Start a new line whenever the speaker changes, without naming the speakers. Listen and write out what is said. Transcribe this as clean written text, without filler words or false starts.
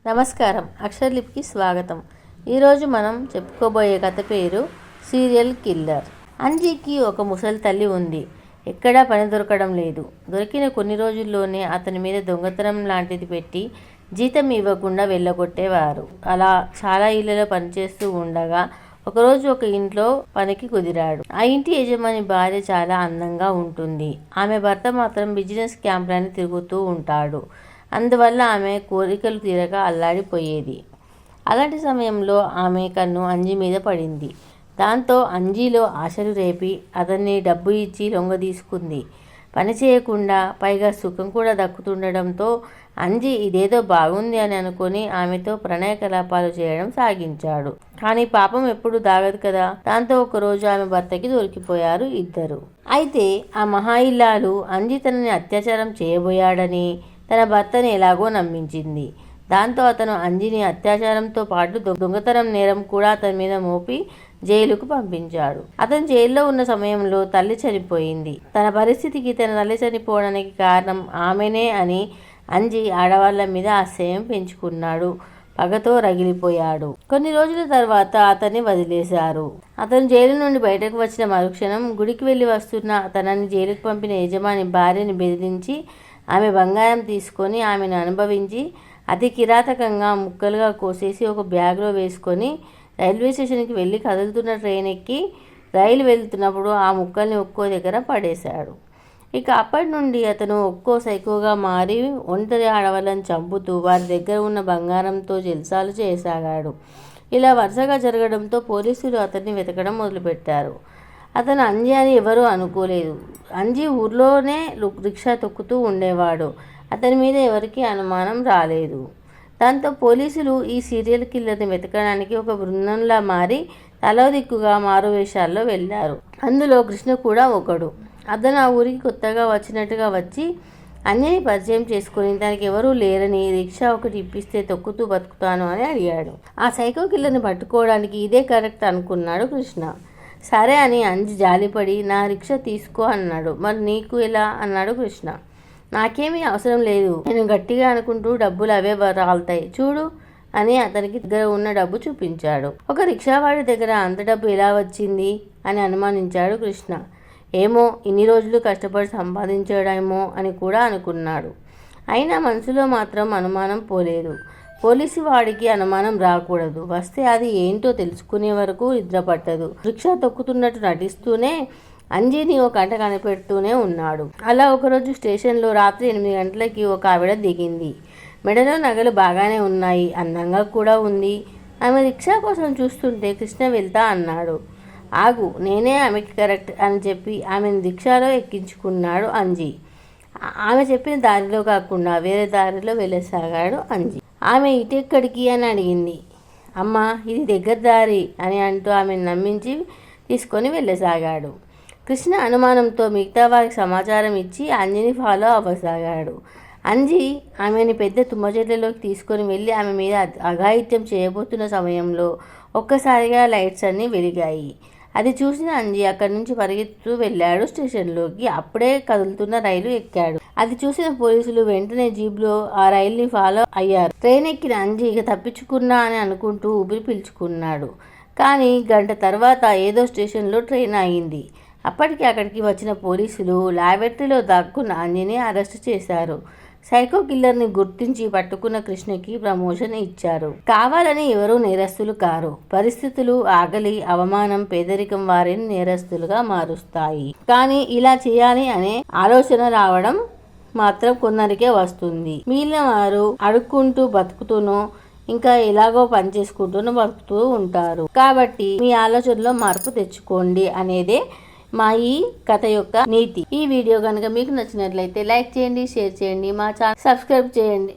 నమస్కారం, అక్షరలిపికి స్వాగతం. ఈరోజు మనం చెప్పుకోబోయే కథ పేరు సీరియల్ కిల్లర్. అంజీకి ఒక ముసలి తల్లి ఉంది. ఎక్కడా పని దొరకడం లేదు. దొరికిన కొన్ని రోజుల్లోనే అతని మీద దొంగతనం లాంటిది పెట్టి జీతం ఇవ్వకుండా వెళ్ళగొట్టేవారు. అలా చాలా ఇళ్లలో పనిచేస్తూ ఉండగా ఒకరోజు ఒక ఇంట్లో పనికి కుదిరాడు. ఆ ఇంటి యజమాని భార్య చాలా అందంగా ఉంటుంది. ఆమె భర్త మాత్రం బిజినెస్ క్యాంపులని తిరుగుతూ ఉంటాడు. అందువల్ల ఆమె కోరికలు తీరక అల్లాడిపోయేది. అలాంటి సమయంలో ఆమె కన్ను అంజి మీద పడింది. దాంతో అంజీలో ఆశలు రేపి అతన్ని డబ్బు ఇచ్చి లొంగదీసుకుంది. పని చేయకుండా పైగా సుఖం కూడా దక్కుతుండడంతో అంజి ఇదేదో బాగుంది అని అనుకుని ఆమెతో ప్రణయ కలాపాలు చేయడం సాగించాడు. కానీ పాపం ఎప్పుడు దాగదు కదా. దాంతో ఒకరోజు ఆమె భర్తకి దొరికిపోయారు ఇద్దరు. అయితే ఆ మహా ఇల్లాలు అంజి తనని అత్యాచారం చేయబోయాడని తన భర్తని ఎలాగో నమ్మించింది. దాంతో అతను అంజిని అత్యాచారంతో పాటు దొంగతనం నేరం కూడా అతని మీద మోపి జైలుకు పంపించాడు. అతను జైల్లో ఉన్న సమయంలో తల్లి చనిపోయింది. తన పరిస్థితికి తన తల్లి చనిపోవడానికి కారణం ఆమెనే అని అంజి ఆడవాళ్ల మీద ఆశయం పెంచుకున్నాడు. పగతో రగిలిపోయాడు. కొన్ని రోజుల తర్వాత అతన్ని వదిలేశారు. అతను జైలు నుండి బయటకు వచ్చిన మరుక్షణం గుడికి వెళ్ళి వస్తున్న తనని జైలుకు పంపిన యజమాని భార్యని బెదిరించి ఆమె బంగారం తీసుకొని ఆమెను అనుభవించి అతి కిరాతకంగా ముక్కలుగా కోసేసి ఒక బ్యాగ్లో వేసుకొని రైల్వే స్టేషన్కి వెళ్ళి కదులుతున్న ట్రైన్ ఎక్కి రైలు వెళ్తున్నప్పుడు ఆ ముక్కల్ని ఒక్కో దగ్గర పడేశాడు. ఇక అప్పటి నుండి అతను ఒక్కో సైకోగా మారి ఒంటరి ఆడవాళ్ళని చంపుతూ వారి దగ్గర ఉన్న బంగారంతో జల్సాలు చేయసాగాడు. ఇలా వరుసగా జరగడంతో పోలీసులు అతన్ని వెతకడం మొదలుపెట్టారు. అతను అంజి అని ఎవరూ అనుకోలేదు. అంజి ఊర్లోనే రిక్షా తొక్కుతూ ఉండేవాడు. అతని మీద ఎవరికీ అనుమానం రాలేదు. దాంతో పోలీసులు ఈ సీరియల్ కిల్లర్ని వెతకడానికి ఒక బృందంలా మారి తలో దిక్కుగా మారువేషాల్లో వెళ్ళారు. అందులో కృష్ణ కూడా ఒకడు. అతను ఆ ఊరికి కొత్తగా వచ్చినట్టుగా వచ్చి అంజని పరిచయం చేసుకుని తనకి ఎవరూ లేరని రిక్షా ఒకటి ఇప్పిస్తే తొక్కుతూ బతుకుతాను అని అడిగాడు. ఆ సైకో కిల్లర్ని పట్టుకోవడానికి ఇదే కరెక్ట్ అనుకున్నాడు కృష్ణ. సరే అని అంజి జాలిపడి నా రిక్షా తీసుకో అన్నాడు. మరి నీకు ఎలా అన్నాడు కృష్ణ. నాకేమీ అవసరం లేదు, నేను గట్టిగా అనుకుంటూ డబ్బులు అవే రాలుతాయి చూడు అని అతనికి దగ్గర ఉన్న డబ్బు చూపించాడు. ఒక రిక్షావాడి దగ్గర అంత డబ్బు ఎలా వచ్చింది అని అనుమానించాడు కృష్ణ. ఏమో ఇన్ని రోజులు కష్టపడి సంపాదించడమో అని కూడా అనుకున్నాడు. అయినా మనసులో మాత్రం అనుమానం పోలేదు. పోలీసు వాడికి అనుమానం రాకూడదు. వస్తే అది ఏంటో తెలుసుకునే వరకు నిద్ర పట్టదు. రిక్షా తొక్కుతున్నట్టు నటిస్తూనే అంజీని ఒక గంట కనిపెడుతూనే ఉన్నాడు. అలా ఒకరోజు స్టేషన్లో రాత్రి 8 గంటలకి ఒక ఆవిడ దిగింది. మెడలో నగలు బాగానే ఉన్నాయి, అందంగా కూడా ఉంది. ఆమె రిక్షా కోసం చూస్తుంటే కృష్ణ వెళ్తా అన్నాడు. ఆగు, నేనే ఆమెకి కరెక్ట్ అని చెప్పి ఆమెను రిక్షాలో ఎక్కించుకున్నాడు అంజి. ఆమె చెప్పిన దారిలో కాకుండా వేరే దారిలో వెళ్ళసాగాడు అంజి. ఆమె ఇటెక్కడికి అని అడిగింది. అమ్మ ఇది దగ్గర దారి అని అంటూ ఆమెను నమ్మించి తీసుకొని వెళ్ళసాగాడు. కృష్ణ అనుమానంతో మిగతా వారికి సమాచారం ఇచ్చి అంజిని ఫాలో అవ్వసాగాడు. అంజి ఆమెని పెద్ద తుమ్మ చెట్లలోకి తీసుకొని వెళ్ళి ఆమె మీద అఘాయిత్యం చేయబోతున్న సమయంలో ఒక్కసారిగా లైట్స్ అన్నీ వెలిగాయి. అది చూసిన అంజి అక్కడి నుంచి పరిగెత్తుతూ వెళ్ళాడు స్టేషన్లోకి. అప్పుడే కదులుతున్న రైలు ఎక్కాడు. అది చూసిన పోలీసులు వెంటనే జీప్లో ఆ రైలుని ఫాలో అయ్యారు. ట్రైన్ ఎక్కిన అంజి ఇక తప్పించుకున్నా అని అనుకుంటూ ఊపిరి పీల్చుకున్నాడు. కానీ గంట తర్వాత ఏదో స్టేషన్లో ట్రైన్ ఆగింది. అప్పటికి అక్కడికి వచ్చిన పోలీసులు లాబొరేటరీలో దాక్కున్న అంజిని అరెస్ట్ చేశారు. సైకో కిల్లర్ని గుర్తించి పట్టుకున్న కృష్ణకి ప్రమోషన్ ఇచ్చారు. కావాలని ఎవరూ నేరస్తులు కారు. పరిస్థితులు, ఆకలి, అవమానం, పేదరికం వారిని నేరస్తులుగా మారుస్తాయి. కానీ ఇలా చేయాలి అనే ఆలోచన రావడం మాత్రం కొందరికే వస్తుంది. మిగిలిన వారు అడుక్కుంటూ బతుకుతూనో ఇంకా ఎలాగో పని చేసుకుంటూనో బతుకుతూ ఉంటారు. కాబట్టి మీ ఆలోచనలో మార్పు తెచ్చుకోండి అనేదే మా ఈ కథ యొక్క నీతి. ఈ వీడియో కనుక మీకు నచ్చినట్లయితే లైక్ చేయండి, షేర్ చేయండి, మా ఛానల్ సబ్స్క్రైబ్ చేయండి.